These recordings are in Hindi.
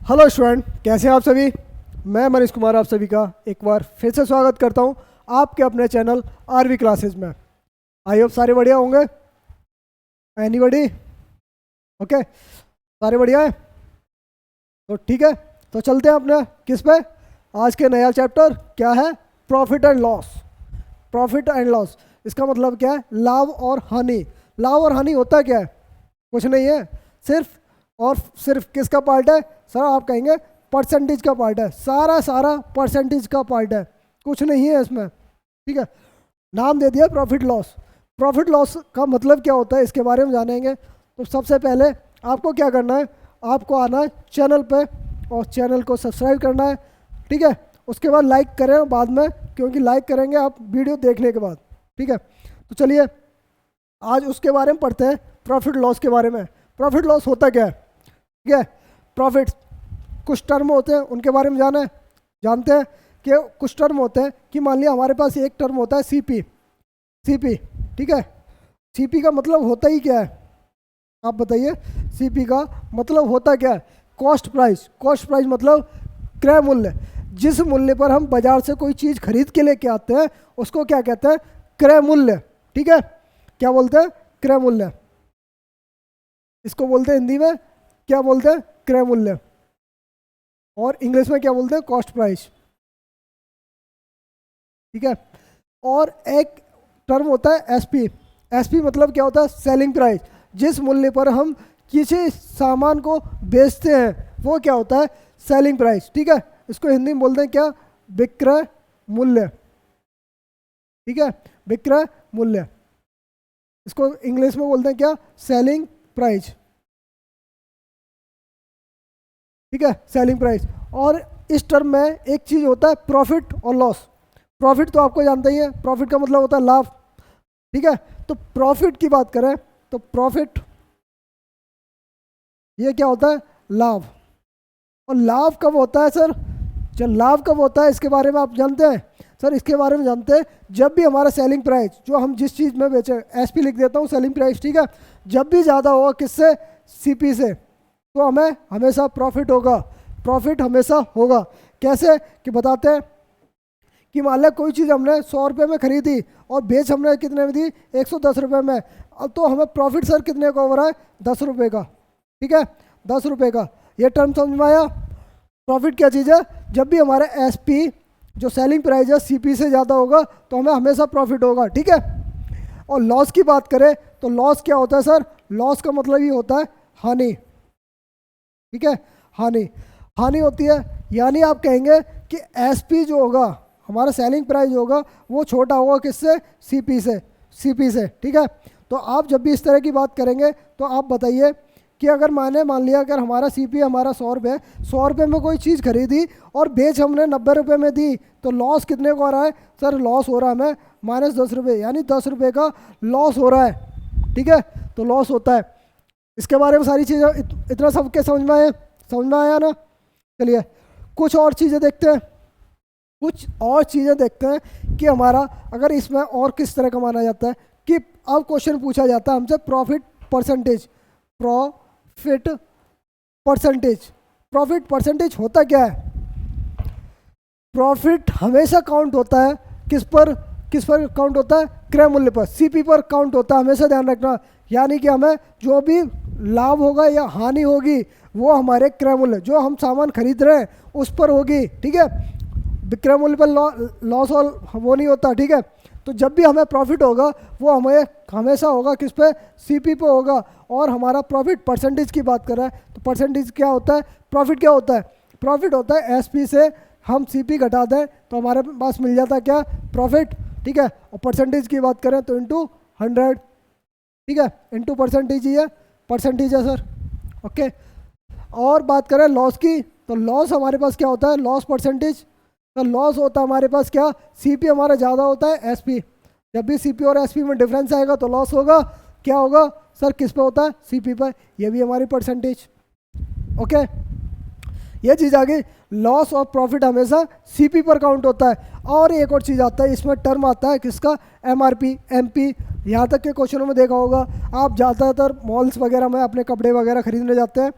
हेलो स्टूडेंट, कैसे हैं आप सभी। मैं मनीष कुमार आप सभी का एक बार फिर से स्वागत करता हूं आपके अपने चैनल आरवी क्लासेस में। आई होप सारे बढ़िया होंगे। एनीबॉडी? ओके, सारे बढ़िया है तो ठीक है। तो चलते हैं अपने किस पे, आज के नया चैप्टर क्या है, profit and loss. Profit and loss इसका मतलब क्या है, लाभ और हानि। लाभ और हानि होता क्या है, कुछ नहीं है, सिर्फ और सिर्फ किसका पार्ट है सर, आप कहेंगे परसेंटेज का पार्ट है। सारा परसेंटेज का पार्ट है, कुछ नहीं है इसमें। ठीक है, नाम दे दिया प्रॉफिट लॉस। प्रॉफिट लॉस का मतलब क्या होता है इसके बारे में जानेंगे। तो सबसे पहले आपको क्या करना है, आपको आना है चैनल पे और चैनल को सब्सक्राइब करना है। ठीक है, उसके बाद लाइक करें बाद में, क्योंकि लाइक करेंगे आप वीडियो देखने के बाद। ठीक है, तो चलिए आज उसके बारे में पढ़ते हैं, प्रॉफिट लॉस के बारे में। प्रॉफिट लॉस होता क्या है, ठीक है। प्रॉफिट कुछ टर्म होते हैं, उनके बारे में जानते हैं कि कुछ टर्म होते हैं कि मान लिया हमारे पास एक टर्म होता है सीपी। ठीक है, सीपी का मतलब होता ही क्या है, आप बताइए। सीपी का मतलब होता क्या है, कॉस्ट प्राइस। कॉस्ट प्राइस मतलब क्रय मूल्य। जिस मूल्य पर हम बाजार से कोई चीज़ खरीद के लेके आते हैं उसको क्या कहते हैं, क्रय मूल्य। ठीक है, क्या बोलते हैं, क्रय मूल्य। इसको बोलते हैं हिंदी में, क्या बोलते हैं, क्रय मूल्य, और इंग्लिश में क्या बोलते हैं, कॉस्ट प्राइस। ठीक है, और एक टर्म होता है एसपी। एसपी मतलब क्या होता है, सेलिंग प्राइस। जिस मूल्य पर हम किसी सामान को बेचते हैं वो क्या होता है, सेलिंग प्राइस। ठीक है, इसको हिंदी में बोलते हैं क्या, विक्रय मूल्य। ठीक है, विक्रय मूल्य। इसको इंग्लिश में बोलते हैं क्या, सेलिंग प्राइस। ठीक है, सेलिंग प्राइस। और इस टर्म में एक चीज़ होता है प्रॉफिट और लॉस। प्रॉफिट तो आपको जानते ही है, प्रॉफिट का मतलब होता है लाभ। ठीक है, तो प्रॉफिट की बात करें तो प्रॉफिट ये क्या होता है, लाभ। और लाभ कब होता है सर, जब लाभ कब होता है इसके बारे में आप जानते हैं सर। इसके बारे में जानते हैं जब भी हमारा सेलिंग प्राइस, जो हम जिस चीज़ में बेचें, एसपी लिख देता हूँ, सेलिंग प्राइस। ठीक है, जब भी ज़्यादा होगा किससे, सीपी से, तो हमें हमेशा प्रॉफिट होगा। प्रॉफिट हमेशा होगा। कैसे कि बताते हैं कि मान लिया कोई चीज़ हमने 100 रुपये में खरीदी और बेच हमने कितने में दी, 110 रुपये में। अब तो हमें प्रॉफिट सर कितने का हो रहा है, 10 रुपये का। ठीक है, 10 रुपये का। ये टर्म समझ में आया। प्रॉफिट क्या चीज़ है, जब भी हमारा एसपी जो सेलिंग प्राइस है सीपी से ज़्यादा होगा तो हमें हमेशा प्रॉफिट होगा। ठीक है, और लॉस की बात करें तो लॉस क्या होता है सर, लॉस का मतलब ये होता है हानि। ठीक है, हानि। हानि होती है, यानी आप कहेंगे कि एसपी जो होगा, हमारा सेलिंग प्राइस होगा, वो छोटा होगा किससे, सीपी से। सीपी से। ठीक है, तो आप जब भी इस तरह की बात करेंगे तो आप बताइए कि अगर मान लिया अगर हमारा सीपी हमारा 100 रुपये, 100 रुपये में कोई चीज़ खरीदी और बेच हमने 90 रुपये में दी, तो लॉस कितने को हो रहा है सर, लॉस हो रहा है हमें -10 रुपये, यानी 10 रुपये का लॉस हो रहा है। ठीक है, तो लॉस होता है। इसके बारे में सारी चीज़ें इतना सबके समझ में आया ना। चलिए कुछ और चीज़ें देखते हैं। कुछ और चीज़ें देखते हैं कि हमारा अगर इसमें और किस तरह का माना जाता है, कि अब क्वेश्चन पूछा जाता है हमसे profit percentage. Profit percentage, profit percentage होता क्या है। प्रॉफिट हमेशा काउंट होता है किस पर काउंट होता है, क्रय मूल्य पर, सीपी पर काउंट होता है, हमेशा ध्यान रखना। यानी कि हमें जो भी लाभ होगा या हानि होगी वो हमारे क्रय मूल्य, जो हम सामान खरीद रहे हैं उस पर होगी। ठीक है, विक्रय मूल्य पर लॉस और वो नहीं होता। ठीक है, तो जब भी हमें प्रॉफिट होगा वो हमें हमेशा होगा किस पे, सीपी पे होगा। और हमारा प्रॉफिट परसेंटेज की बात कर रहा है तो परसेंटेज क्या होता है, प्रॉफिट क्या होता है, प्रॉफिट होता है एसपी से हम सीपी घटा दें तो हमारे पास मिल जाता है क्या, प्रॉफिट। ठीक है, और परसेंटेज की बात करें तो इंटू 100। ठीक है, इंटू परसेंटेज ही है, परसेंटेज है सर। ओके, और बात करें लॉस की तो लॉस हमारे पास क्या होता है, लॉस परसेंटेज। तो लॉस होता है हमारे पास क्या, सीपी हमारा ज़्यादा होता है एसपी। जब भी सीपी और एसपी में डिफरेंस आएगा तो लॉस होगा। क्या होगा सर, किस पे होता है, सीपी पर। ये भी हमारी परसेंटेज। ओके, ये चीज़ आ गई। लॉस और प्रॉफिट हमेशा सीपी पर काउंट होता है। और एक और चीज़ आता है, इसमें टर्म आता है किसका, एमआरपी, एमपी। यहाँ तक के क्वेश्चनों में देखा होगा आप, ज़्यादातर मॉल्स वगैरह में अपने कपड़े वगैरह खरीदने जाते हैं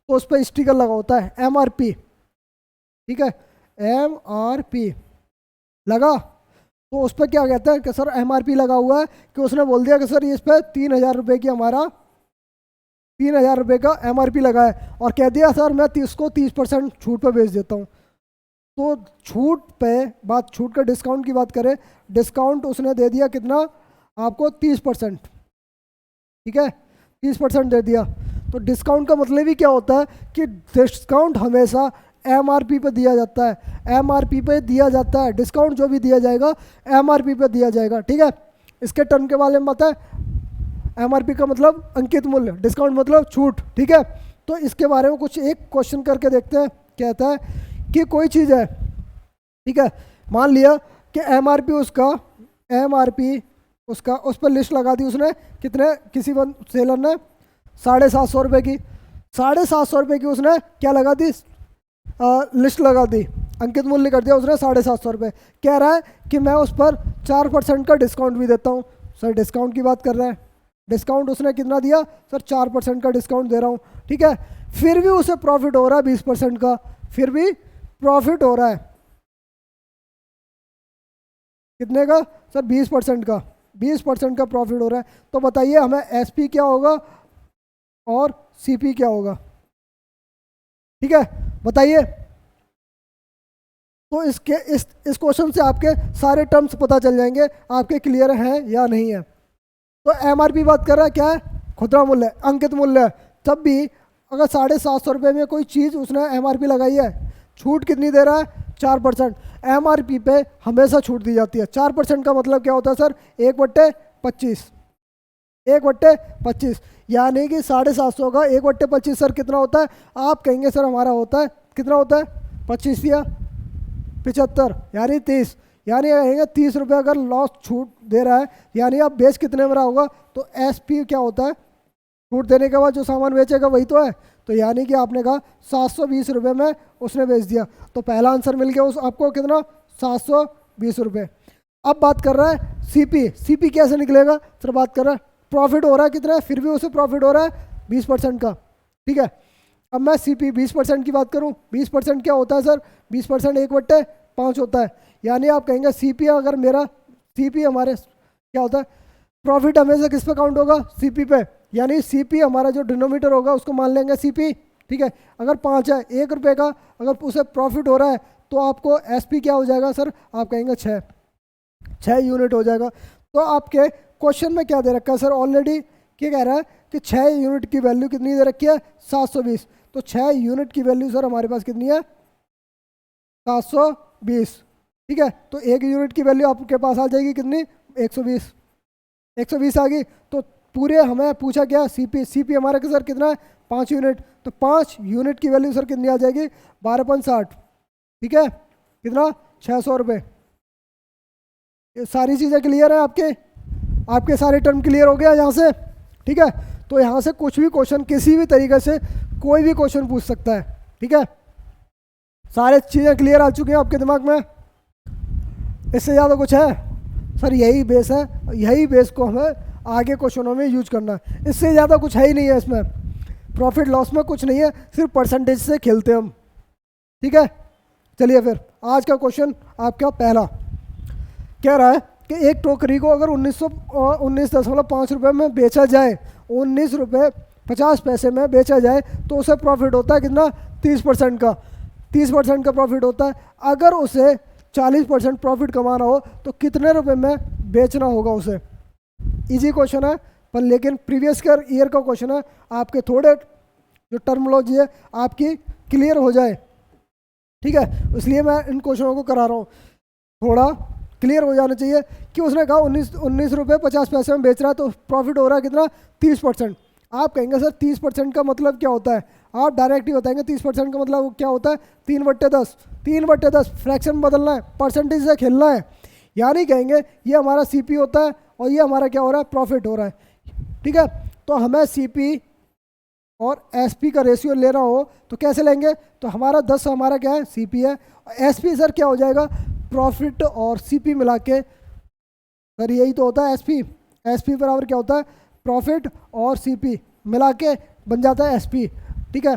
तो उस पर स्टिकर लगा होता है MRP, ठीक है, MRP लगा। तो उस पर क्या कहते हैं कि सर MRP लगा हुआ है, कि उसने बोल दिया कि सर इस पर 3,000 रुपये की हमारा 3,000 रुपये का MRP लगा है, और कह दिया सर मैं 30% छूट पे बेच देता हूँ। तो छूट पे बात, छूट का डिस्काउंट की बात करें, डिस्काउंट उसने दे दिया कितना आपको 30%, ठीक है, 30% दे दिया। तो डिस्काउंट का मतलब ही क्या होता है कि डिस्काउंट हमेशा MRP पे दिया जाता है, MRP पे दिया जाता है, डिस्काउंट जो भी दिया जाएगा MRP पे दिया जाएगा, ठीक है। इसके टर्म के बारे में पता है, MRP का मतलब अंकित मूल्य, डिस्काउंट मतलब छूट, ठीक है। तो इसके बारे में कुछ एक क्वेश्चन करके देखते हैं। कहता है कि कोई चीज़ है, ठीक है, मान लिया कि MRP उसका उस पर लिस्ट लगा दी उसने, कितने, किसी सेलर ने 750 रुपये की, 750 रुपये की उसने क्या लगा दी, लिस्ट लगा दी, अंकित मूल्य कर दिया उसने 750 रुपये। कह रहा है कि मैं उस पर 4% का डिस्काउंट भी देता हूँ। सर डिस्काउंट की बात कर रहा है, डिस्काउंट उसने कितना दिया सर, 4% का डिस्काउंट दे रहा हूँ, ठीक है। फिर भी उसे प्रॉफिट हो रहा है 20% का, फिर भी प्रॉफिट हो रहा है कितने का सर, 20% का, 20% का प्रॉफिट हो रहा है। तो बताइए हमें SP क्या होगा और CP क्या होगा, ठीक है, बताइए। तो इसके इस क्वेश्चन से आपके सारे टर्म्स पता चल जाएंगे, आपके क्लियर हैं या नहीं है। तो MRP बात कर रहा है क्या है, खुदरा मूल्य, अंकित मूल्य। तब भी अगर 750 रुपये में कोई चीज़ उसने MRP लगाई है, छूट कितनी दे रहा है, 4%। MRP पे हमेशा छूट दी जाती है। 4% का मतलब क्या होता है सर, 1/25, 1/25, यानी कि 750 का 1/25 सर कितना होता है, आप कहेंगे सर हमारा होता है कितना होता है, 25 या 75, यानी 30, यानी कहेंगे 30 रुपये अगर लॉस छूट दे रहा है, यानी आप बेच कितने में रहा होगा। तो SP क्या होता है, छूट देने के बाद जो सामान बेचेगा वही तो है। तो यानी कि आपने कहा 720 रुपये में उसने बेच दिया, तो पहला आंसर मिल गया उस आपको कितना, 720 रुपये। अब बात कर रहा है CP कैसे निकलेगा सर, बात कर रहा है प्रॉफिट हो रहा है कितना है, फिर भी उसे प्रॉफिट हो रहा है 20% का, ठीक है। अब मैं CP 20% की बात करूं, 20% क्या होता है सर, 20% 1/5 होता है। यानी आप कहेंगे CP, अगर मेरा CP हमारे क्या होता है, प्रॉफिट हमेशा किस पे काउंट होगा, CP पे, यानी CP हमारा जो डिनोमीटर होगा उसको मान लेंगे CP, ठीक है। अगर 5 है, 1 रुपये का अगर उसे प्रॉफिट हो रहा है, तो आपको SP क्या हो जाएगा सर, आप कहेंगे 6 यूनिट हो जाएगा। तो आपके क्वेश्चन में क्या दे रखा है सर, ऑलरेडी क्या कह रहा है कि 6 यूनिट की वैल्यू कितनी दे रखी है, 720। तो 6 यूनिट की वैल्यू सर हमारे पास कितनी है, 720, ठीक है। तो 1 यूनिट की वैल्यू आपके पास आ जाएगी कितनी, 120, 120 आ गई। तो पूरे हमें पूछा क्या, CP हमारा सर कितना है, 5 यूनिट। तो 5 यूनिट की वैल्यू सर कितनी आ जाएगी, 12.60, ठीक है, कितना, 600 रुपये। ये सारी चीज़ें क्लियर है आपके सारे टर्म क्लियर हो गया यहाँ से, ठीक है। तो यहाँ से कुछ भी क्वेश्चन, किसी भी तरीके से कोई भी क्वेश्चन पूछ सकता है, ठीक है। सारे चीज़ें क्लियर आ चुकी हैं आपके दिमाग में, इससे ज़्यादा कुछ है सर, यही बेस है, यही बेस को हमें आगे क्वेश्चनों में यूज करना है, इससे ज़्यादा कुछ है ही नहीं है इसमें। प्रॉफिट लॉस में कुछ नहीं है, सिर्फ परसेंटेज से खेलते हैं हम, ठीक है। चलिए फिर आज का क्वेश्चन आपका पहला कह रहा है कि एक टोकरी को अगर 19.5 रुपये में बेचा जाए, 19 रुपये 50 पैसे में बेचा जाए, तो उसे प्रॉफिट होता है कितना, 30% का, 30% का प्रॉफिट होता है। अगर उसे 40% प्रॉफिट कमाना हो तो कितने रुपए में बेचना होगा उसे। इजी क्वेश्चन है, पर लेकिन प्रीवियस ईयर का क्वेश्चन है, आपके थोड़े जो टर्मोलॉजी है आपकी क्लियर हो जाए, ठीक है, इसलिए मैं इन क्वेश्चनों को करा रहा हूँ, थोड़ा क्लियर हो जाना चाहिए। कि उसने कहा 19 रुपये 50 पैसे में बेच रहा है, तो प्रॉफिट हो रहा है कितना, 30%। आप कहेंगे सर 30% का मतलब क्या होता है, आप डायरेक्ट ही बताएंगे 30% का मतलब क्या होता है, 3/10, 3/10 फ्रैक्शन बदलना है, परसेंटेज से खेलना है। यानी कहेंगे ये हमारा CP होता है और ये हमारा क्या हो रहा है, प्रॉफिट हो रहा है, ठीक है। तो हमें CP और SP का रेशियो लेना हो तो कैसे लेंगे, तो हमारा 10 हमारा क्या है, CP है, SP सर क्या हो जाएगा, प्रॉफिट और CP मिला के, सर यही तो होता है SP बराबर क्या होता है, प्रॉफिट और CP मिला के बन जाता है SP, ठीक है।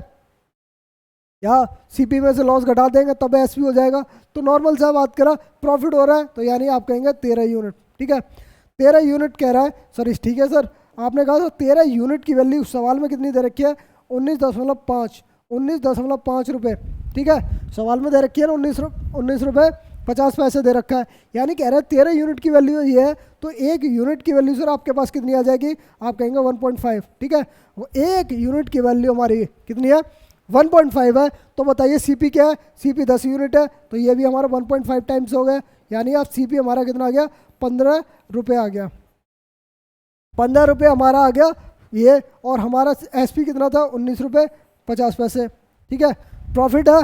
या सीपी में से लॉस घटा देंगे तब एसपी हो जाएगा। तो नॉर्मल सा बात करा, प्रॉफिट हो रहा है तो यानी आप कहेंगे 13 यूनिट। ठीक है, 13 यूनिट कह रहा है सर। इस ठीक है सर, आपने कहा सर 13 यूनिट की वैल्यू सवाल में कितनी दे रखी है? 19.5 रुपये। ठीक है, सवाल में दे रखी है ना 19 रुपये 50 पैसे दे रखा है, यानी कह रहे हैं 13 यूनिट की वैल्यू ये है, तो एक यूनिट की वैल्यू सर आपके पास कितनी आ जाएगी? आप कहेंगे 1.5। ठीक है, वो एक यूनिट की वैल्यू हमारी कितनी है? 1.5 है। तो बताइए सीपी क्या है? सीपी 10 यूनिट है, तो ये भी हमारा 1.5 टाइम्स हो गया, यानी आप सीपी हमारा कितना आ गया? 15 रुपये आ गया। 15 रुपये हमारा आ गया ये, और हमारा एसपी कितना था? 19 रुपये 50 पैसे। ठीक है, प्रॉफिट है,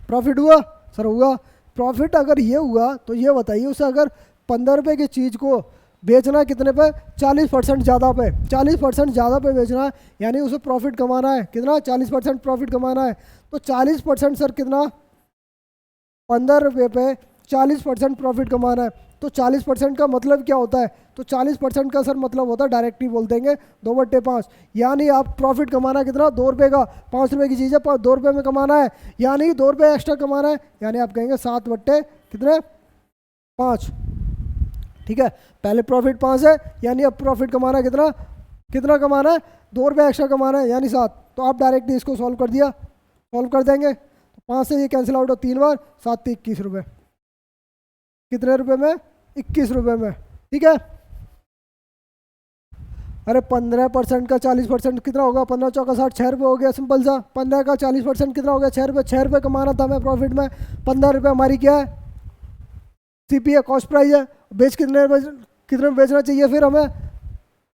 प्रॉफिट हुआ सर? हुआ। प्रॉफिट अगर ये हुआ तो ये बताइए उसे अगर 15 रुपये की चीज़ को बेचना है कितने पे? 40% ज़्यादा पे। 40% ज़्यादा पे बेचना है, यानी उसे प्रॉफिट कमाना है कितना? 40% प्रॉफिट कमाना है। तो 40% सर कितना? 15 रुपये पे 40% प्रॉफिट कमाना है। तो 40% का मतलब क्या होता है? तो 40% का सर मतलब होता है, डायरेक्टली बोल देंगे 2/5, यानी आप प्रॉफिट कमाना कितना? 2 रुपये का। 5 रुपये की चीज़ है, 2 रुपये में कमाना है, यानी 2 रुपये एक्स्ट्रा कमाना है, यानी आप कहेंगे 7/5। ठीक है, पहले प्रॉफिट 5 है, यानी अब प्रॉफिट कमाना कितना? कितना कमाना है? 2 रुपये एक्स्ट्रा कमाना है, यानी 7। तो आप डायरेक्टली इसको सॉल्व कर दिया, सॉल्व कर देंगे तो 5 से ये कैंसिल आउट हो 3 बार, 7 से 21 रुपये। कितने रुपए में? 21 रुपये में। ठीक है, अरे 15% का 40% कितना होगा? 15 चौका 60, 6 रुपये हो गया, सिंपल सा। 15 का 40% कितना हो गया? 6 रुपये। 6 रुपये कमाना था हमें प्रॉफिट में। 15 रुपये हमारी क्या है? सीपी है, कॉस्ट प्राइस है। कितने में बेचना चाहिए फिर हमें?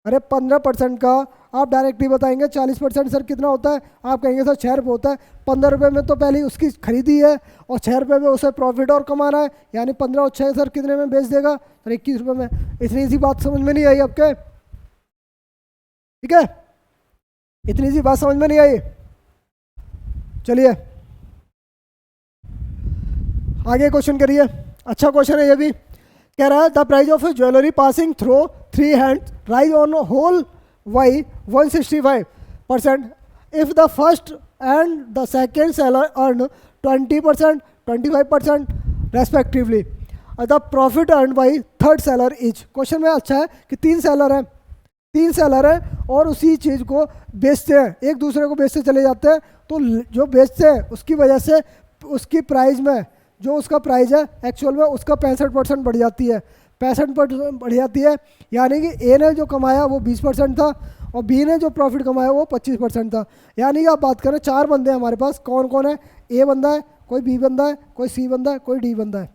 अरे 15% का आप डायरेक्टली बताएंगे 40% सर कितना होता है? आप कहेंगे सर 6 रुपये होता है। 15 रुपये में तो पहले उसकी खरीदी है, और 6 रुपये में उसे प्रॉफिट और कमाना है, यानी 15 और 6 सर कितने में बेच देगा? सर 21 रुपये में। इतनी सी बात समझ में नहीं आई आपके? ठीक है, इतनी सी बात समझ में नहीं आई? चलिए आगे क्वेश्चन करिए। अच्छा क्वेश्चन है ये भी। कह रहा है the price of jewellery passing through 3 hands rise on whole by 165% if the first and the second seller earn 20%, 25% respectively. The profit earn by third seller each. Question में अच्छा है कि 3 सेलर हैं, 3 सेलर हैं और उसी चीज़ को बेचते हैं, एक दूसरे को बेचते चले जाते हैं। तो जो बेचते हैं उसकी वजह से उसकी प्राइस में, जो उसका प्राइस है एक्चुअल में उसका 65% बढ़ जाती है, 65% बढ़ जाती है, यानी कि ए ने जो कमाया वो 20% था और बी ने जो प्रॉफिट कमाया वो 25% था। यानी कि आप बात करें 4 बंदे हैं हमारे पास, कौन कौन है? ए बंदा है, कोई बी बंदा है, कोई सी बंदा है, कोई डी बंदा है।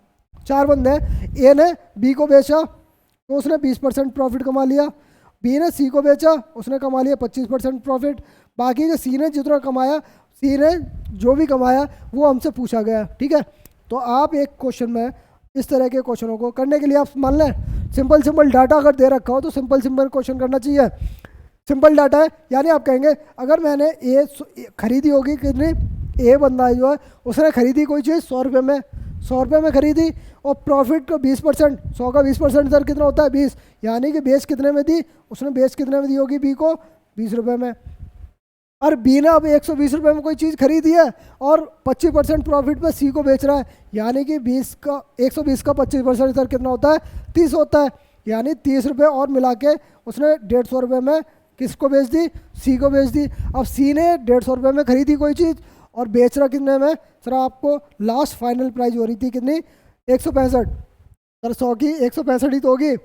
4 बंदे हैं। ए ने बी को बेचा तो उसने 20% प्रॉफिट कमा लिया, बी ने सी को बेचा उसने कमा लिया 25% प्रॉफिट, बाकी के सी ने जितना कमाया, सी ने जो भी कमाया वो हमसे पूछा गया। ठीक है, तो आप एक क्वेश्चन में इस तरह के क्वेश्चनों को करने के लिए आप मान लें सिंपल डाटा अगर दे रखा हो तो सिंपल क्वेश्चन करना चाहिए। सिंपल डाटा है, यानी आप कहेंगे अगर मैंने ए खरीदी होगी कितनी? ए बंदा जो है उसने खरीदी कोई चीज़ 100 रुपये में, 100 रुपये में खरीदी और प्रॉफिट को 20%, 100 का 20% सर कितना होता है? 20, यानी कि बेच कितने में दी? उसने बेच कितने में दी होगी बी को? 20 रुपये में। और बी ने अब 120 रुपये में कोई चीज़ खरीदी है और 25% प्रॉफिट पे सी को बेच रहा है, यानी कि 120 का 25% सर कितना होता है? 30 होता है, यानी 30 रुपये और मिला के उसने 150 रुपये में किसको बेच दी? सी को बेच दी। अब सी ने 150 रुपये में खरीदी कोई चीज़ और बेच रहा कितने में? सर आपको लास्ट फाइनल प्राइस हो रही थी कितनी? 165। सर 100 की 165 ही तो होगी,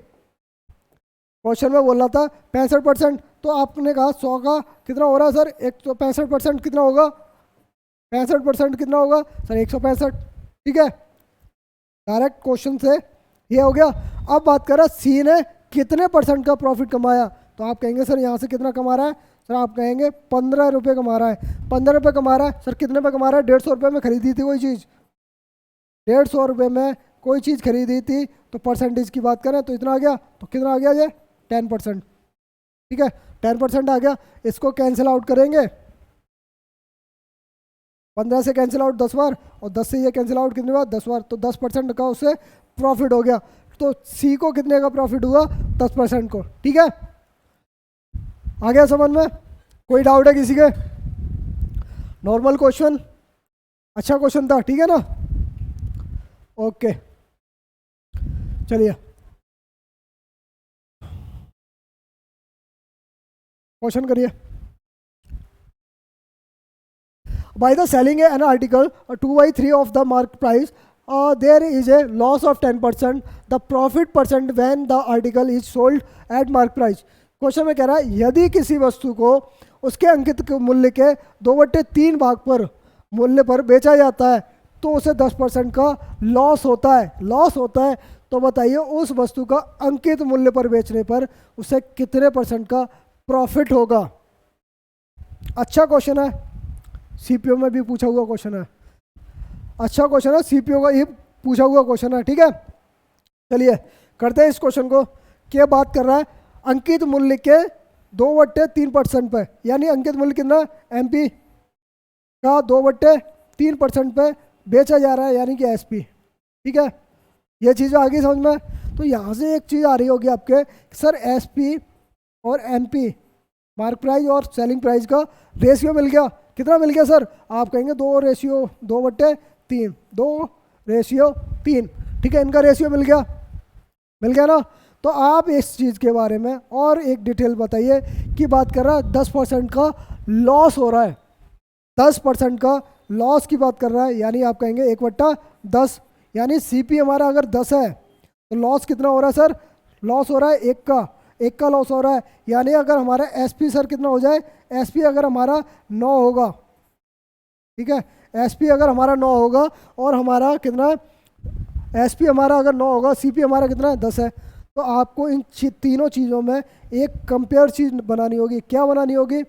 क्वेश्चन में बोल रहा था 65%, तो आपने कहा 100 का कितना हो रहा है सर? 165% कितना होगा? 65% कितना होगा सर? 165। ठीक है, डायरेक्ट क्वेश्चन से ये हो गया। अब बात करें सी ने कितने परसेंट का प्रॉफिट कमाया, तो आप कहेंगे सर यहाँ से कितना कमा रहा है? सर आप कहेंगे 15 रुपये कमा रहा है। 15 रुपये कमा रहा है, सर कितने पे कमा रहा है? 150 रुपये में खरीदी थी कोई चीज़, 150 रुपये में कोई चीज़ खरीदी थी, तो परसेंटेज की बात करें तो इतना आ गया, तो कितना आ गया ये? 10%। ठीक है, 10% आ गया। इसको कैंसिल आउट करेंगे, 15 से कैंसिल आउट 10 बार और 10 से ये कैंसिल आउट कितनी बार? 10 बार, तो 10% का उससे प्रॉफिट हो गया। तो सी को कितने का प्रॉफिट हुआ? 10% को। ठीक है, आ गया समझ में? कोई डाउट है किसी के? Normal question. अच्छा क्वेश्चन था, ठीक है ना? ओके, चलिए क्वेश्चन करिए। By the selling an article 2/3 of the market price, there is a loss of 10%. The profit percent when the article is sold at market price. Question में कह रहा है यदि किसी वस्तु को उसके अंकित मूल्य के 2/3 भाग पर मूल्य पर बेचा जाता है तो उसे 10% का लॉस होता है। लॉस होता है तो बताइए उस वस्तु का अंकित मूल्य पर बेचने पर उसे कितने % का प्रॉफिट होगा। अच्छा क्वेश्चन है, सीपीओ में भी पूछा हुआ क्वेश्चन है। अच्छा क्वेश्चन है, सीपीओ का ये पूछा हुआ क्वेश्चन है, ठीक है। चलिए करते हैं इस क्वेश्चन को। क्या बात कर रहा है अंकित मूल्य के 2/3% पे, यानी अंकित मूल्य कितना, एमपी का 2/3% पे बेचा जा रहा है, यानी कि एसपी, ठीक है। ये चीज़ आ गई समझ में। तो यहाँ से एक चीज़ आ रही होगी आपके, सर एसपी और एमपी मार्क प्राइस और सेलिंग प्राइस का रेशियो मिल गया। कितना मिल गया सर? आप कहेंगे 2/2/3, 2/3, ठीक है। इनका रेशियो मिल गया ना। तो आप इस चीज़ के बारे में और एक डिटेल बताइए कि बात कर रहा है 10% का लॉस हो रहा है, 10% का लॉस की बात कर रहा है, यानी आप कहेंगे 1/10, यानी सीपी हमारा अगर 10 है तो लॉस कितना हो रहा है सर? लॉस हो रहा है 1 का लॉस हो रहा है। यानी अगर हमारा एसपी सर कितना हो जाए, एसपी अगर हमारा 9 होगा, ठीक है, एसपी अगर हमारा 9 होगा और हमारा कितना, एसपी हमारा अगर 9 होगा, सीपी हमारा कितना है, 10 है। तो आपको इन तीनों चीज़ों में एक कंपेयर चीज़ बनानी होगी। क्या बनानी होगी?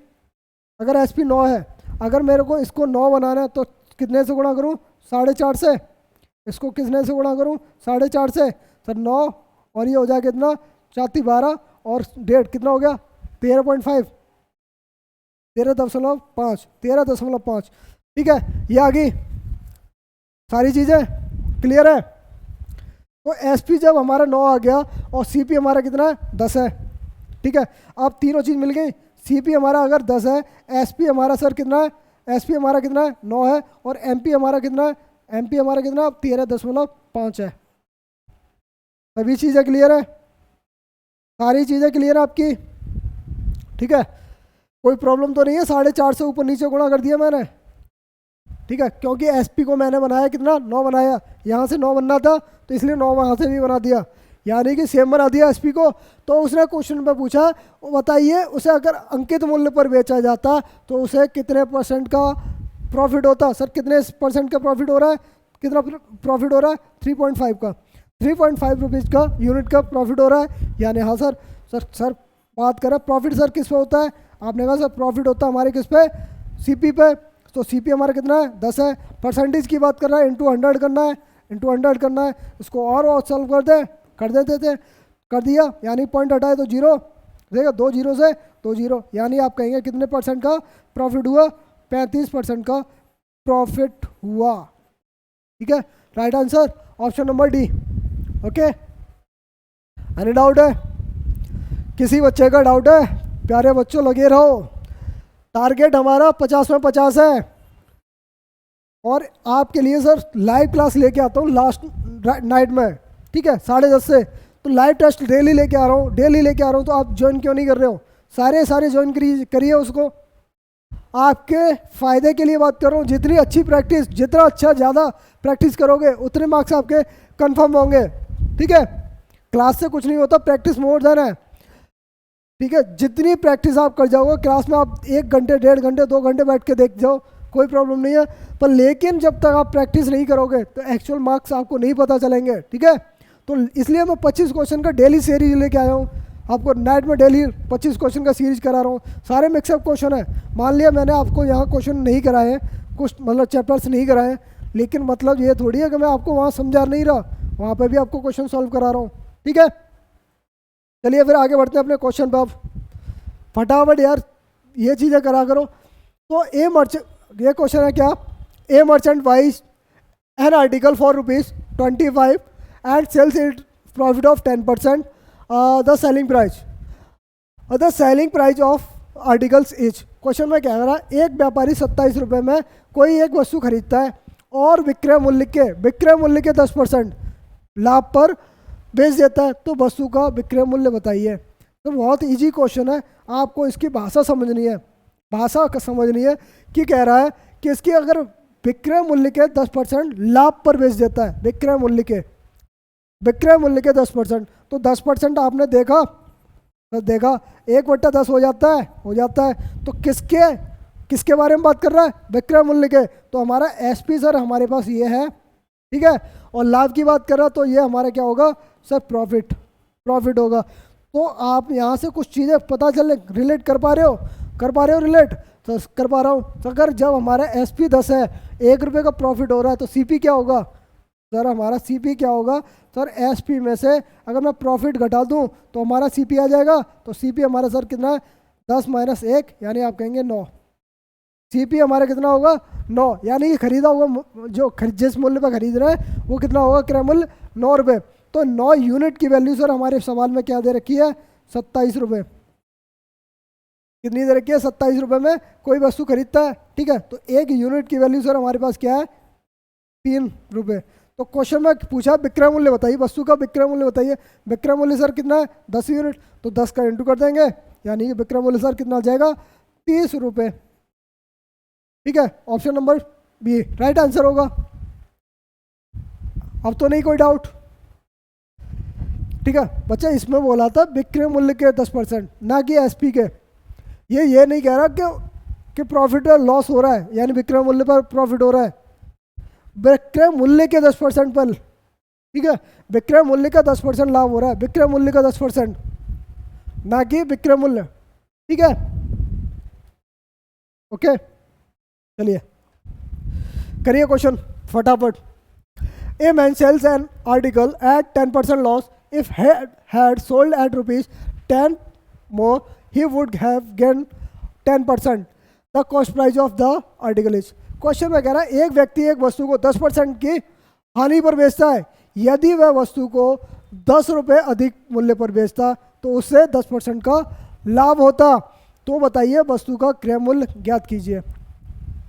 अगर एसपी 9 है, अगर मेरे को इसको 9 बनाना है तो कितने से गुणा करूँ? 4.5 से। इसको कितने से गुणा करूँ? 4.5 से। सर 9 और ये हो जाए कितना, 4×12 और 1.5 कितना हो गया? 13.5, 13.5, ठीक है। ये आ गई सारी चीज़ें, क्लियर है। तो एसपी जब हमारा 9 आ गया और सीपी हमारा कितना है, 10 है, ठीक है। अब तीनों चीज़ मिल गई। सीपी हमारा अगर 10 है, एसपी हमारा सर कितना है, एसपी हमारा कितना है, 9 है, और एमपी हमारा कितना है, एमपी हमारा कितना, 13.5 है। सभी चीज़ें क्लियर है, सारी चीज़ें क्लियर है आपकी, ठीक है। कोई प्रॉब्लम तो नहीं है? 4.5 से ऊपर नीचे गुणा कर दिया मैंने, ठीक है, क्योंकि एसपी को मैंने बनाया कितना, 9 बनाया। यहाँ से 9 बनना था तो इसलिए 9 वहाँ से भी बना दिया, यानी कि सेम बना दिया एसपी को। तो उसने क्वेश्चन पे पूछा बताइए उसे अगर अंकित मूल्य पर बेचा जाता तो उसे कितने % का प्रॉफिट होता। सर कितने % का प्रॉफिट हो रहा है? कितना प्रॉफिट हो रहा है? 3.5 का, 3.5 रुपीज़ का यूनिट का प्रॉफिट हो रहा है। यानी हाँ सर, सर बात करें प्रॉफिट सर किस पे होता है? आपने कहा सर प्रॉफिट होता है हमारे किस पे, सीपी पे। तो सीपी हमारा कितना है, 10 है। परसेंटेज की बात कर रहा है, इंटू 100 करना है, इंटू 100 करना है। इसको और सॉल्व कर देते थे, कर दिया, यानी पॉइंट हटाए तो 0, देखा 2 0 से 2 0, यानी आप कहेंगे कितने % का प्रॉफिट हुआ? 35% का प्रॉफिट हुआ, ठीक है। Right answer option number D. Okay, any doubt है? किसी बच्चे का डाउट है? प्यारे बच्चों लगे रहो। टारगेट हमारा 50 में 50 है, और आपके लिए सर लाइव क्लास लेके आता हूँ लास्ट नाइट में, ठीक है, 10:30 से। तो लाइव टेस्ट डेली लेके आ रहा हूँ, तो आप ज्वाइन क्यों नहीं कर रहे हो? सारे ज्वाइन करिए उसको, आपके फ़ायदे के लिए बात कर रहा हूँ। जितनी अच्छी प्रैक्टिस, जितना अच्छा ज़्यादा प्रैक्टिस करोगे उतने मार्क्स आपके कंफर्म होंगे, ठीक है। क्लास से कुछ नहीं होता, प्रैक्टिस मोर देन है, ठीक है। जितनी प्रैक्टिस आप कर जाओगे क्लास में, आप 1 घंटे 1.5 घंटे 2 घंटे बैठ के देख जाओ, कोई प्रॉब्लम नहीं है। पर लेकिन जब तक आप प्रैक्टिस नहीं करोगे तो एक्चुअल मार्क्स आपको नहीं पता चलेंगे, ठीक है। तो इसलिए मैं 25 क्वेश्चन का डेली सीरीज लेके आया हूँ, आपको नाइट में डेली 25 क्वेश्चन का सीरीज करा रहा हूँ। सारे मिक्सअप क्वेश्चन है। मान लिया मैंने आपको यहाँ क्वेश्चन नहीं कराए हैं, कुछ मतलब चैप्टर्स नहीं कराए, लेकिन मतलब ये थोड़ी है कि मैं आपको वहाँ समझा नहीं रहा, वहाँ पर भी आपको क्वेश्चन सॉल्व करा रहा हूँ, ठीक है। चलिए फिर आगे बढ़ते हैं अपने क्वेश्चन पे। आप फटाफट यार ये चीज़ें करा करो। तो ये क्वेश्चन है क्या, a merchant buys an article for ₹25 and sells it profit of 10%, the selling price of articles is. Question में क्या कह रहा है, एक व्यापारी 27 रुपये में कोई एक वस्तु खरीदता है और विक्रय मूल्य के 10% लाभ पर बेच देता है, तो वस्तु का विक्रय मूल्य बताइए। तो बहुत इजी क्वेश्चन है, आपको इसकी भाषा समझनी है। भाषा समझनी है कि कह रहा है कि इसकी अगर विक्रय मूल्य के 10% लाभ पर बेच देता है, विक्रय मूल्य के 10%, तो 10% आपने देखा तो देखा 1/10 हो जाता है। तो किसके बारे में बात कर रहा है? विक्रय मूल्य के। तो हमारा एसपी सर हमारे पास ये है, ठीक है। और लाभ की बात कर रहा तो ये हमारा क्या होगा सर? प्रॉफिट होगा। तो आप यहाँ से कुछ चीज़ें पता चले, रिलेट कर पा रहे हो रिलेट? तो कर पा रहा हूँ। तो अगर जब हमारा एसपी 10 है, 1 रुपये का प्रॉफिट हो रहा है, तो सीपी क्या होगा सर? हमारा सीपी क्या होगा सर? एसपी में से अगर मैं प्रॉफिट घटा दूं तो हमारा सीपी आ जाएगा। तो सीपी हमारा सर कितना है? 10 - 1 यानी आप कहेंगे 9। सीपी हमारा कितना होगा? 9। यानी कि खरीदा हुआ जो जिस मूल्य पर खरीद रहे हैं वो कितना होगा? क्रय मूल्य 9 रुपये। तो 9 यूनिट की वैल्यू सर हमारे सवाल में क्या दे रखी है? 27 रुपये। कितनी दे रखी है? 27 रुपये में कोई वस्तु खरीदता है, ठीक है। तो 1 यूनिट की वैल्यू सर हमारे पास क्या है? 3 रुपये। तो क्वेश्चन में पूछा विक्रय मूल्य बताइए, वस्तु का विक्रय मूल्य बताइए। विक्रय मूल्य सर कितना है? 10 यूनिट। तो 10 का इंटू कर देंगे, यानी कि विक्रय मूल्य सर कितना आ जाएगा? 30 रुपये, ठीक है। Option number B right answer होगा। अब तो नहीं कोई डाउट, ठीक है बच्चा। इसमें बोला था विक्रय मूल्य के 10%, ना कि एसपी के। ये नहीं कह रहा कि प्रॉफिट और लॉस हो रहा है, यानी विक्रय मूल्य पर प्रॉफिट हो रहा है। विक्रय मूल्य के 10% पर, ठीक है। विक्रय मूल्य का 10% लाभ हो रहा है, विक्रय मूल्य का 10%, ना कि विक्रय मूल्य, ठीक है। ओके, चलिए करिए क्वेश्चन फटाफट। A man sells an article at 10% loss, if had sold at ₹10 more he would have gained 10%. the cost price of the article is। Question में कह रहा है एक व्यक्ति एक वस्तु को 10% की हानि पर बेचता है। यदि वह वस्तु को 10 रुपये अधिक मूल्य पर बेचता तो उससे 10% का लाभ होता। तो बताइए वस्तु का क्रय मूल्य ज्ञात कीजिए,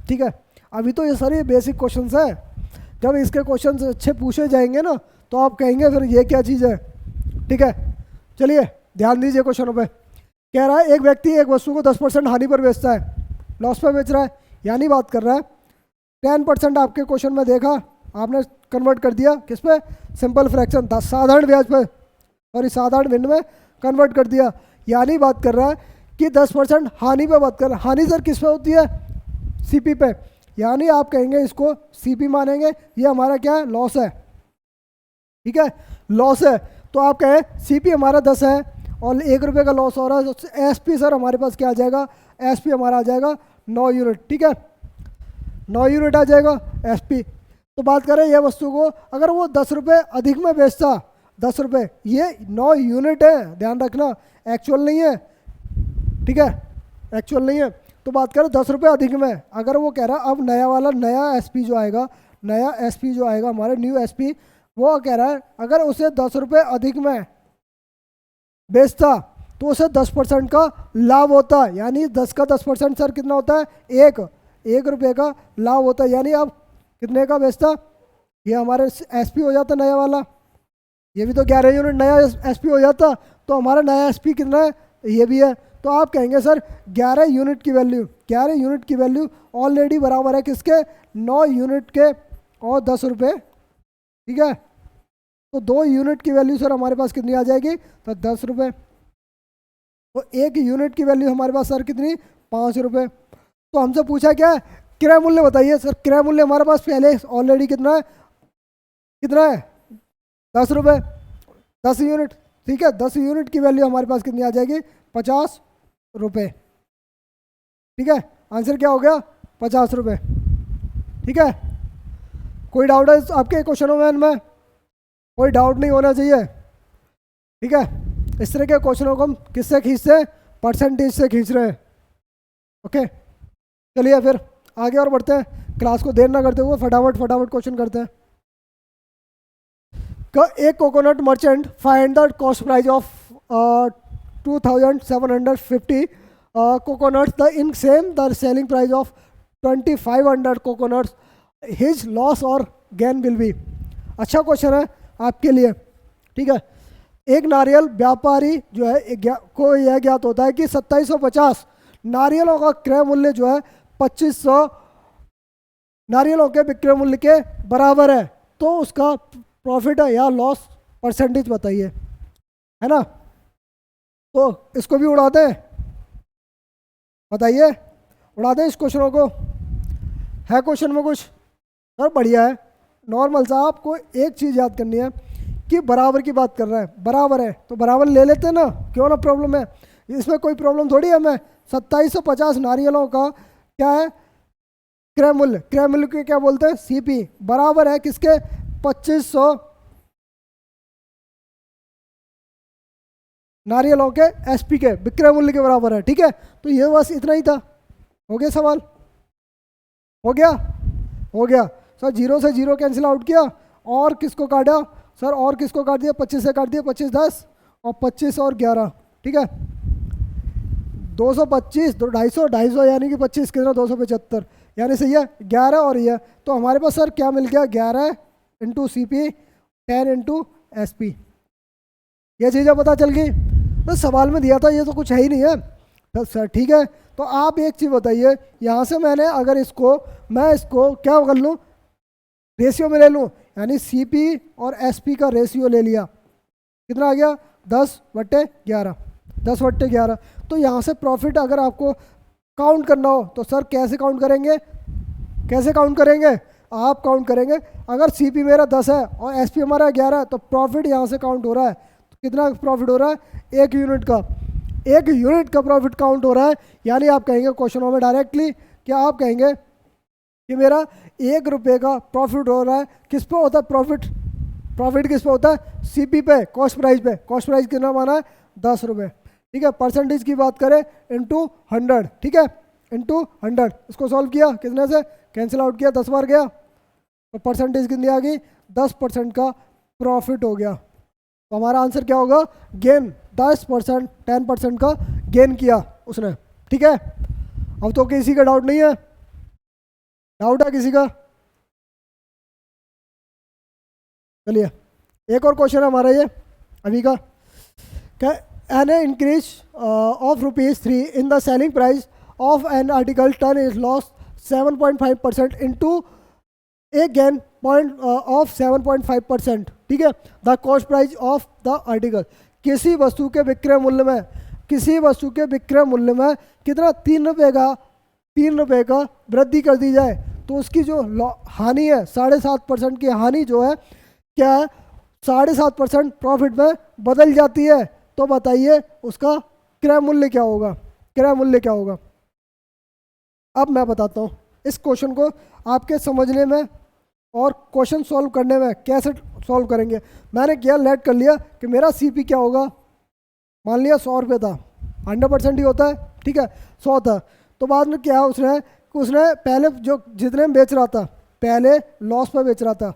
ठीक है। अभी तो ये सारे बेसिक क्वेश्चंस है, जब इसके क्वेश्चंस अच्छे पूछे जाएंगे ना तो आप कहेंगे फिर ये क्या चीज़ है, ठीक है। चलिए ध्यान दीजिए क्वेश्चनों पे। कह रहा है एक व्यक्ति एक वस्तु को 10% हानि पर बेचता है, लॉस पर बेच रहा है, यानी बात कर रहा है 10% आपके क्वेश्चन में देखा, आपने कन्वर्ट कर दिया किस पे? सिंपल फ्रैक्शन, साधारण ब्याज पे, और इस साधारण भिन्न में कन्वर्ट कर दिया। यानी बात कर रहा है कि 10% हानि पे बात कर रहा है। हानि सर किस पे होती है? सीपी पे। यानी आप कहेंगे इसको सीपी मानेंगे, ये हमारा क्या है? लॉस है, ठीक है, लॉस है। तो आप कहें सीपी हमारा 10 है और 1 रुपये का लॉस हो रहा है, तो एसपी सर हमारे पास क्या आ जाएगा? एसपी हमारा आ जाएगा 9 यूनिट, ठीक है, 9 यूनिट आ जाएगा एसपी। तो बात करें ये वस्तु को अगर वो 10 रुपये अधिक में बेचता, 10 रुपये, ये 9 यूनिट है, ध्यान रखना, एक्चुअल नहीं है, ठीक है, एक्चुअल नहीं है। तो बात करें 10 रुपये अधिक में, अगर वो कह रहा अब नया एसपी जो आएगा, नया एसपी जो आएगा हमारे न्यू एसपी, वो कह रहा है अगर उसे 10 रुपये अधिक में बेचता तो उसे 10% का लाभ होता। यानी 10 का 10% सर कितना होता है? 1 रुपये का लाभ होता है। यानी अब कितने का बेचता? ये हमारे एसपी हो जाता नया वाला, ये भी तो 11 यूनिट नया एसपी हो जाता। तो हमारा नया एसपी कितना है? ये भी है। तो आप कहेंगे सर 11 यूनिट की वैल्यू ऑलरेडी बराबर है किसके? 9 यूनिट के और 10 रुपये, ठीक है। तो 2 यूनिट की वैल्यू सर हमारे पास कितनी आ जाएगी? तो 10 रुपये। तो 1 यूनिट की वैल्यू हमारे पास सर कितनी? 5 रुपये। तो हमसे पूछा क्या? क्रय मूल्य बताइए। सर क्रय मूल्य हमारे पास पहले ऑलरेडी कितना है? 10 रुपये, 10 यूनिट, ठीक है। 10 यूनिट की वैल्यू हमारे पास कितनी आ जाएगी? 50 रुपये, ठीक है। आंसर क्या हो गया? 50 रुपये, ठीक है। कोई डाउट है आपके क्वेश्चनों में? इनमें कोई डाउट नहीं होना चाहिए, ठीक है। इस तरह के क्वेश्चनों को हम किससे खींचते हैं? परसेंटेज से खींच रहे हैं, ओके। चलिए फिर आगे और बढ़ते हैं, क्लास को देर ना करते हुए फटाफट क्वेश्चन करते हैं। एक coconut merchant find the cost price of 2750 coconuts, the in same the selling price of 2500 coconuts his loss और गेन विल बी। अच्छा क्वेश्चन है आपके लिए, ठीक है। एक नारियल व्यापारी जो है को यह ज्ञात होता है कि 2750 नारियलों का क्रय मूल्य जो है 2500 नारियलों के विक्रय मूल्य के बराबर है, तो उसका प्रॉफिट है या लॉस परसेंटेज बताइए, है ना। तो इसको भी उड़ा दें, बताइए, उड़ा दें इस क्वेश्चनों को। है क्वेश्चन में कुछ सर? बढ़िया है, नॉर्मल सा। आपको एक चीज़ याद करनी है कि बराबर की बात कर रहा है, बराबर है तो बराबर ले लेते हैं ना, क्यों ना प्रॉब्लम है, इसमें कोई प्रॉब्लम थोड़ी है। मैं 2750 नारियलों का क्या है क्रय मूल्य, क्रय मूल्य के क्या बोलते हैं सीपी, बराबर है किसके 2500 नारियलों के एसपी के विक्रय मूल्य के बराबर है, ठीक है। तो ये बस इतना ही था, हो गया सवाल, हो गया, हो गया सर। 0 से 0 कैंसिल आउट किया, और किसको काटा सर, और किसको काट दिया, 25 से काट दिया, 25 10 और 25 और 11, ठीक है। 225 250 250 यानी कि 25 कितना 275 यानी सही है 11 और ये, तो हमारे पास सर क्या मिल गया 11 into C P 10 into S P. ये चीज़ें पता चल गई, तो सवाल में दिया था, ये तो कुछ है ही नहीं है तो सर, ठीक है। तो आप एक चीज़ बताइए, यहाँ से मैंने अगर इसको मैं इसको क्या कर लूँ रेशियो में ले लूँ, यानी सी पी और एस पी का रेशियो ले लिया, कितना आ गया 10/11, 10/11। तो यहाँ से प्रॉफिट अगर आपको काउंट करना हो तो सर कैसे काउंट करेंगे, कैसे काउंट करेंगे, आप काउंट करेंगे। अगर सी पी मेरा 10 है और एस पी हमारा 11 है, तो प्रॉफिट यहाँ से काउंट हो रहा है, तो कितना प्रॉफिट हो रहा है 1 यूनिट का, 1 यूनिट का प्रॉफिट काउंट हो रहा है। यानी आप कहेंगे क्वेश्चनों में डायरेक्टली, क्या आप कहेंगे कि मेरा 1 रुपये का प्रॉफिट हो रहा है, किस पे होता है प्रॉफिट, प्रॉफिट किस पे होता है सीपी पे, कॉस्ट प्राइस पे, कॉस्ट प्राइस कितना माना है 10 रुपये, ठीक है। परसेंटेज की बात करें इंटू 100, ठीक है, इंटू 100। इसको सॉल्व किया, कितने से कैंसिल आउट किया, 10 बार गया, तो परसेंटेज कितनी आ गई 10% का प्रॉफिट हो गया। तो हमारा आंसर क्या होगा गेन, 10% 10% का गेन किया उसने, ठीक है। अब तो किसी का डाउट नहीं है, डाउट है किसी का? चलिए एक और क्वेश्चन है हमारा ये अभी का, क्या an increase of ₹3 in the selling price of an article turn is loss 7.5% into A gain point of 7.5%, ठीक है। The cost price of the article, किसी वस्तु के विक्रय मूल्य में, किसी वस्तु के विक्रय मूल्य में कितना 3 रुपये का वृद्धि कर दी जाए, तो उसकी जो हानि है 7.5% की हानि जो है क्या है 7.5% प्रॉफिट में बदल जाती है। तो बताइए उसका क्रय मूल्य क्या होगा, क्रय मूल्य क्या होगा। अब मैं बताता हूँ इस क्वेश्चन को आपके समझने में और क्वेश्चन सॉल्व करने में कैसे सॉल्व करेंगे। मैंने क्या लेट कर लिया कि मेरा सीपी क्या होगा, मान लिया 100 रुपये था, 100% ही होता है, ठीक है 100 था। तो बाद में क्या उसने पहले जो जितने में बेच रहा था पहले लॉस पर बेच रहा था,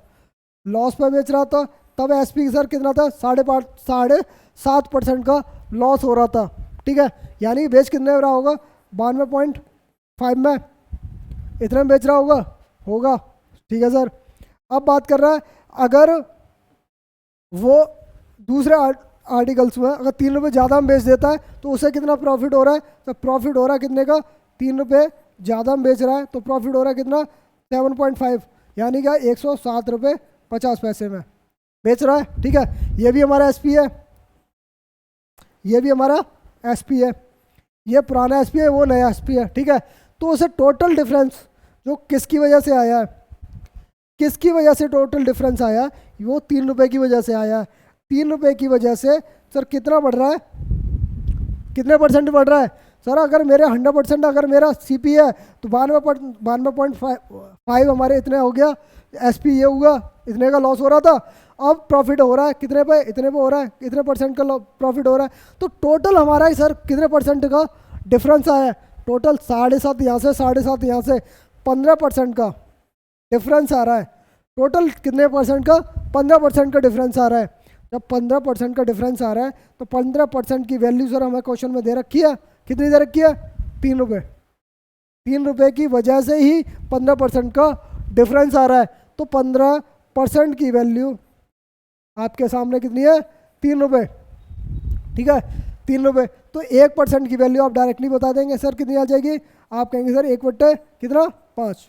लॉस पर बेच रहा था, तब एस पी सर कितना था 7.5% का लॉस हो रहा था, ठीक है। यानी बेच कितने में रहा होगा 92.5 में, इतने में बेच रहा होगा, ठीक है सर। अब बात कर रहा है अगर वो दूसरे आर्टिकल्स में अगर 3 रुपये ज़्यादा में बेच देता है तो उसे कितना प्रॉफिट हो रहा है, तो प्रॉफिट हो रहा है कितने का 3 रुपये ज़्यादा में बेच रहा है, तो प्रॉफिट हो रहा है कितना 7.5, यानी क्या 107 रुपये 50 पैसे में बेच रहा है, ठीक है। ये भी हमारा एसपी है, ये भी हमारा एसपी है, ये पुराना एसपी है, वो नया एसपी है, ठीक है। तो उसे टोटल डिफरेंस जो किसकी वजह से आया है, किसकी वजह से टोटल डिफरेंस आया, वो 3 रुपये की वजह से आया है। 3 रुपये की वजह से सर कितना बढ़ रहा है, कितने परसेंट बढ़ रहा है सर। अगर मेरे 100% अगर मेरा सीपी है तो 92.5 हमारे इतने हो गया, एसपी ये हुआ, इतने का लॉस हो रहा था, अब प्रॉफिट हो रहा है कितने पे, इतने पे हो रहा है, कितने परसेंट का प्रॉफिट हो रहा है। तो टोटल हमारा ही सर कितने परसेंट का डिफरेंस आया है, टोटल 7.5 यहाँ से 7.5 यहाँ से 15% का डिफरेंस आ रहा है। टोटल कितने परसेंट का 15% का डिफरेंस आ रहा है। जब 15% का डिफरेंस आ रहा है तो 15% की वैल्यू सर हमें क्वेश्चन में दे रखी है, कितनी दे रखी है 3 रुपये। 3 रुपये की वजह से ही 15% का डिफरेंस आ रहा है, तो 15% की वैल्यू आपके सामने कितनी है, 3 रुपये, ठीक है, 3 रुपये। तो 1% की वैल्यू आप डायरेक्टली बता देंगे सर कितनी आ जाएगी, आप कहेंगे सर 1/, कितना, 5,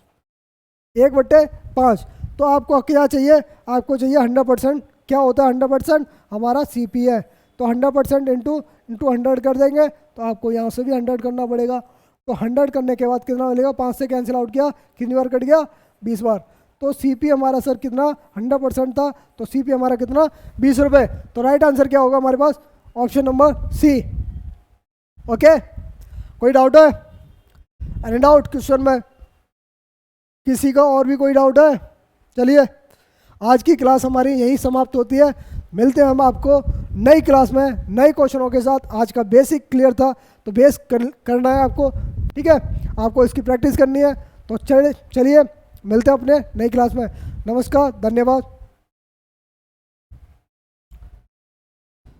1/5। तो आपको क्या चाहिए, आपको चाहिए 100%। क्या होता है 100%, हमारा CP है, तो 100% इंटू 100 कर देंगे, तो आपको यहाँ से भी 100 करना पड़ेगा। तो 100 करने के बाद कितना मिलेगा, 5 से कैंसिल आउट किया, कितनी बार कट गया, 20 बार। तो CP हमारा सर कितना, 100% था, तो CP हमारा कितना, 20 रुपये। तो राइट आंसर क्या होगा हमारे पास, ऑप्शन नंबर C। ओके, कोई डाउट है, एनी डाउट क्वेश्चन में, किसी का और भी कोई डाउट है? चलिए, आज की क्लास हमारी यहीं समाप्त होती है। मिलते हैं हम आपको नई क्लास में नए क्वेश्चनों के साथ। आज का बेसिक क्लियर था, तो बेस करना है आपको, ठीक है, आपको इसकी प्रैक्टिस करनी है। तो चलिए मिलते हैं अपने नई क्लास में। नमस्कार, धन्यवाद।